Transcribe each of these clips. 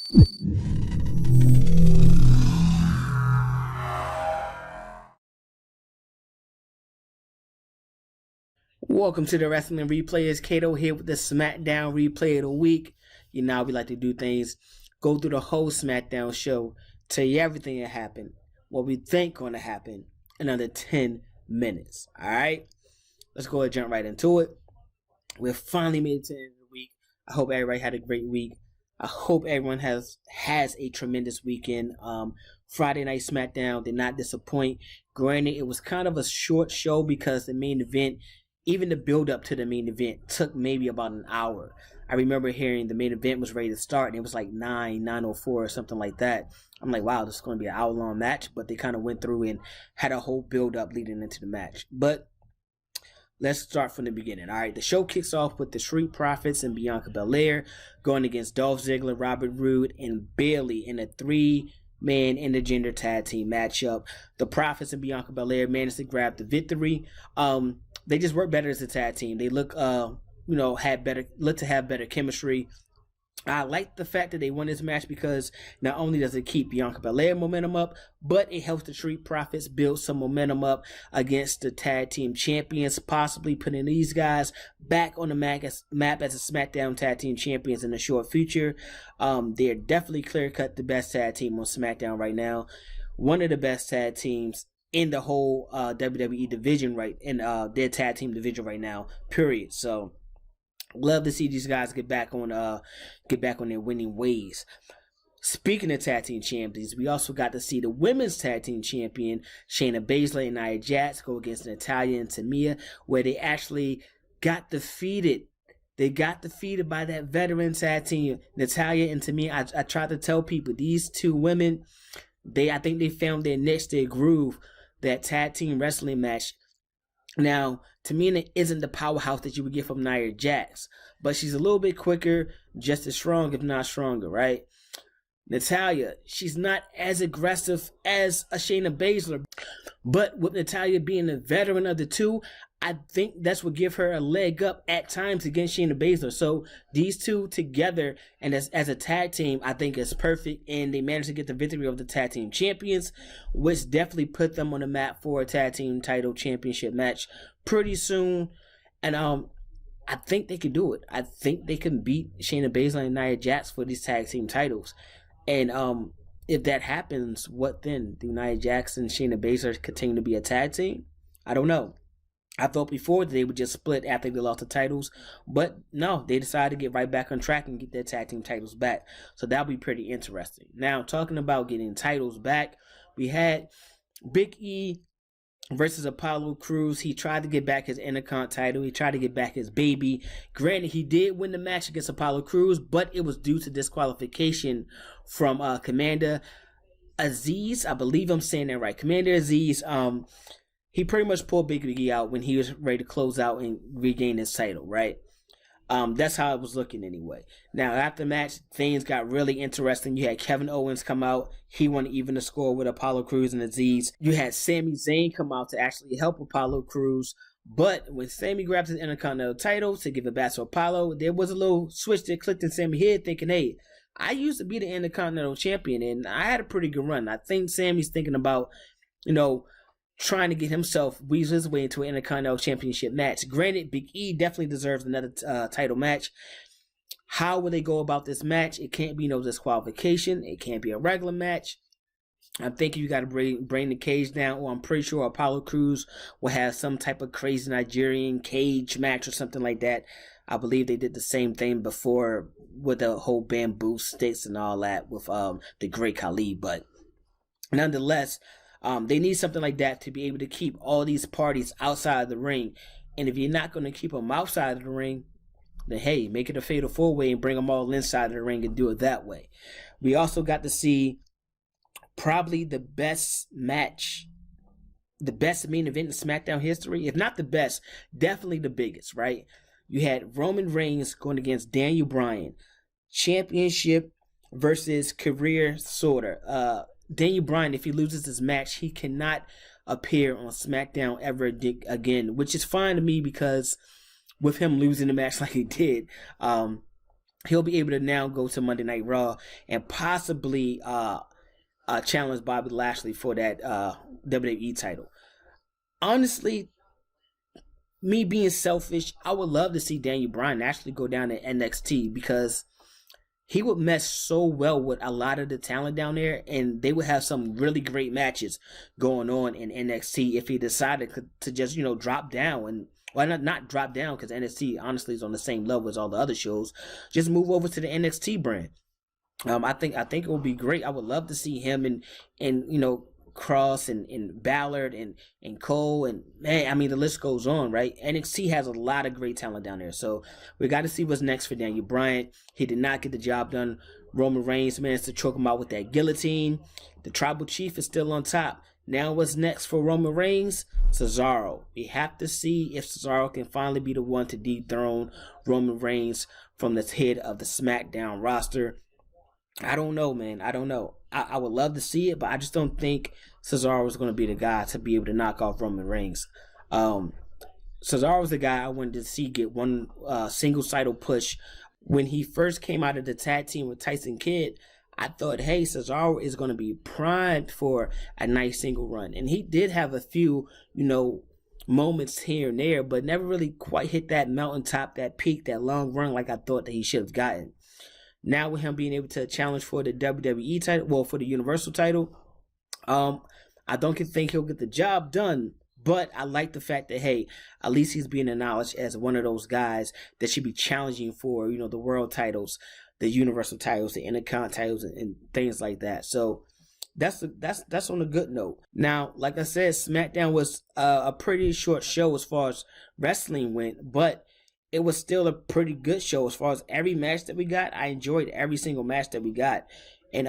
Welcome to the Wrestling Replayers. CATO here with the Smackdown Replay of the Week. You know, we like to do things, go through the whole Smackdown show, tell you everything that happened, what we think going to happen in under 10 minutes. Alright? Let's go ahead and jump right into it. We've finally made it to the end of the week. I hope everybody had a great week. I hope everyone has a tremendous weekend. Friday Night Smackdown did not disappoint. Granted, it was kind of a short show because the main event, even the build up to the main event, took maybe about an hour. I remember hearing the main event was ready to start and it was like 9:04 or something like that. I'm like, wow, this is going to be an hour long match, but they kind of went through and had a whole build up leading into the match. But let's start from the beginning. All right, the show kicks off with the Street Profits and Bianca Belair going against Dolph Ziggler, Roode, and Bayley in a 3-man intergender tag team matchup. The Profits and Bianca Belair managed to grab the victory. They just work better as a tag team. They look, to have better chemistry. I like the fact that they won this match because not only does it keep Bianca Belair momentum up, but it helps the Street Profits build some momentum up against the tag team champions, possibly putting these guys back on the map as a SmackDown tag team champions in the short future. They're definitely clear-cut the best tag team on SmackDown right now. One of the best tag teams in the whole WWE division, right, in their tag team division right now, period. So love to see these guys get back on their winning ways. Speaking of tag team champions, we also got to see the women's tag team champion Shayna Baszler and Nia Jax go against Natalya and Tamina, where they actually got defeated. They got defeated by that veteran tag team, Natalya and Tamina. I tried to tell people, these two women, I think they found their niche, their groove, that tag team wrestling match. Now, Tamina isn't the powerhouse that you would get from Nia Jax, but she's a little bit quicker, just as strong, if not stronger, right? Natalya, she's not as aggressive as a Shayna Baszler, but with Natalya being a veteran of the two, I think that's what give her a leg up at times against Shayna Baszler. So these two together and as a tag team, I think is perfect, and they managed to get the victory of the tag team champions, which definitely put them on the map for a tag team title championship match pretty soon. And I think they can do it. I think they can beat Shayna Baszler and Nia Jax for these tag team titles. And if that happens, what then? Do Nia Jax and Shayna Baszler continue to be a tag team? I don't know. I thought before that they would just split after they lost the titles, but no, they decided to get right back on track and get their tag team titles back. So that'll be pretty interesting. Now, talking about getting titles back, we had Big E versus Apollo Crews. He tried to get back his Intercontinental title. He tried to get back his baby. Granted, he did win the match against Apollo Crews, but it was due to disqualification from Commander Aziz. I believe I'm saying that right. Commander Aziz, he pretty much pulled Big E out when he was ready to close out and regain his title, right? That's how it was looking anyway. Now, after the match, things got really interesting. You had Kevin Owens come out. He wanted even the score with Apollo Crews and Aziz. You had Sami Zayn come out to actually help Apollo Crews. But when Sami grabbed his Intercontinental title to give it back to Apollo, there was a little switch that clicked in Sami's head thinking, hey, I used to be the Intercontinental champion and I had a pretty good run. I think Sami's thinking about, trying to get himself weasel his way into an Intercontinental Championship match. Granted, Big E definitely deserves another title match. How will they go about this match? It can't be no disqualification. It can't be a regular match. I'm thinking you got to bring the cage down, or I'm pretty sure Apollo Crews will have some type of crazy Nigerian cage match or something like that. I believe they did the same thing before with the whole bamboo sticks and all that with the Great Khali. But nonetheless, they need something like that to be able to keep all these parties outside of the ring. And if you're not going to keep them outside of the ring, then hey, make it a fatal 4-way and bring them all inside of the ring and do it that way. We also got to see probably the best match, the best main event in SmackDown history. If not the best, definitely the biggest, right? You had Roman Reigns going against Daniel Bryan. Championship versus career sorter. Daniel Bryan, if he loses this match, he cannot appear on SmackDown ever again, which is fine to me because with him losing the match like he did, he'll be able to now go to Monday Night Raw and possibly challenge Bobby Lashley for that WWE title. Honestly, me being selfish, I would love to see Daniel Bryan actually go down to NXT, because he would mesh so well with a lot of the talent down there, and they would have some really great matches going on in NXT if he decided to just, drop down and, well, not drop down, because NXT honestly is on the same level as all the other shows. Just move over to the NXT brand. I think it would be great. I would love to see him and Cross and Ballard and Cole, and man, I mean, the list goes on, right? NXT has a lot of great talent down there, so we got to see what's next for Daniel Bryan. He did not get the job done. Roman Reigns managed to choke him out with that guillotine. The Tribal Chief is still on top. Now what's next for Roman Reigns? Cesaro. We have to see if Cesaro can finally be the one to dethrone Roman Reigns from the head of the SmackDown roster. I don't know, man. I don't know. I would love to see it, but I just don't think Cesaro is going to be the guy to be able to knock off Roman Reigns. Cesaro was the guy I wanted to see get one single title push. When he first came out of the tag team with Tyson Kidd, I thought, hey, Cesaro is going to be primed for a nice single run. And he did have a few, moments here and there, but never really quite hit that mountaintop, that peak, that long run like I thought that he should have gotten. Now with him being able to challenge for the WWE title, well, for the Universal title, I don't think he'll get the job done, but I like the fact that, hey, at least he's being acknowledged as one of those guys that should be challenging for, the world titles, the Universal titles, the Intercontinental titles, and things like that. So that's on a good note. Now, like I said, SmackDown was a pretty short show as far as wrestling went, but it was still a pretty good show as far as every match that we got. I enjoyed every single match that we got. And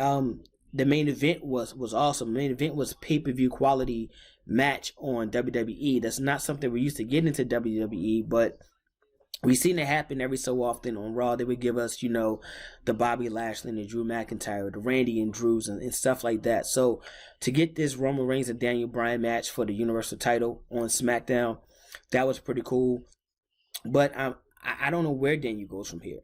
the main event was awesome. The main event was pay-per-view quality match on WWE. That's not something we're used to getting into WWE, but we've seen it happen every so often on Raw. They would give us, the Bobby Lashley and the Drew McIntyre, the Randy and Drews and stuff like that. So to get this Roman Reigns and Daniel Bryan match for the Universal title on SmackDown, that was pretty cool. But I don't know where Daniel goes from here.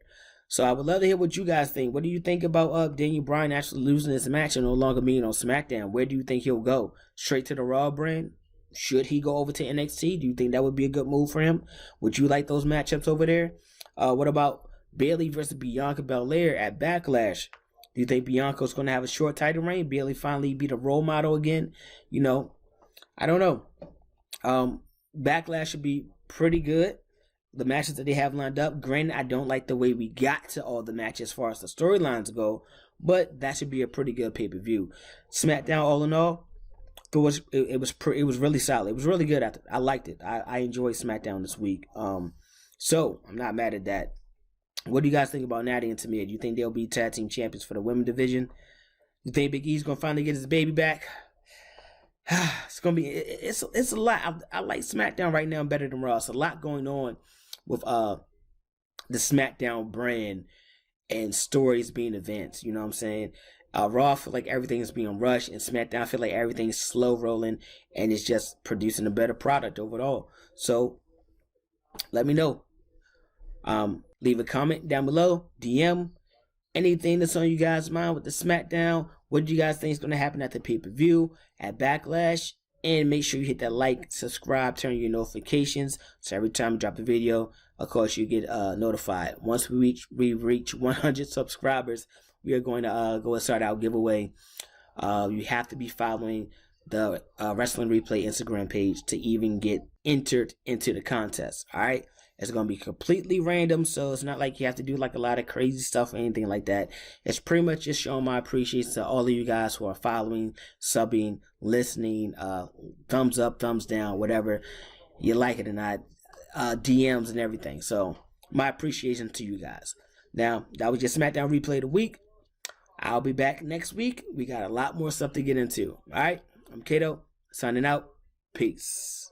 So I would love to hear what you guys think. What do you think about Daniel Bryan actually losing this match and no longer being on SmackDown? Where do you think he'll go? Straight to the Raw brand? Should he go over to NXT? Do you think that would be a good move for him? Would you like those matchups over there? What about Bayley versus Bianca Belair at Backlash? Do you think Bianca's going to have a short title reign? Bayley finally be the role model again? I don't know. Backlash should be pretty good. The matches that they have lined up, granted, I don't like the way we got to all the matches as far as the storylines go, but that should be a pretty good pay-per-view. SmackDown, all in all, it was really solid. It was really good. I liked it. I enjoyed SmackDown this week. So I'm not mad at that. What do you guys think about Natty and Tamina? Do you think they'll be tag team champions for the women's division? You think Big E's gonna finally get his baby back? It's gonna be it's a lot. I like SmackDown right now better than Raw. It's a lot going on with the SmackDown brand and stories being events. You know what I'm saying? Raw, I feel like everything is being rushed, and SmackDown, I feel like everything's slow rolling, and it's just producing a better product overall. So let me know. Leave a comment down below, DM, anything that's on you guys' mind with the SmackDown. What do you guys think is going to happen at the pay-per-view, at Backlash? And make sure you hit that like, subscribe, turn on your notifications, so every time I drop a video, of course, you get notified. Once we reach 100 subscribers, we are going to go and start our giveaway. You have to be following the Wrestling Replay Instagram page to even get entered into the contest. All right, it's going to be completely random, so it's not like you have to do like a lot of crazy stuff or anything like that. It's pretty much just showing my appreciation to all of you guys who are following, subbing, listening, thumbs up, thumbs down, whatever you like it or not, DMs and everything. So my appreciation to you guys. Now, that was your SmackDown Replay of the week. I'll be back next week. We got a lot more stuff to get into. All right, I'm CATO, signing out. Peace.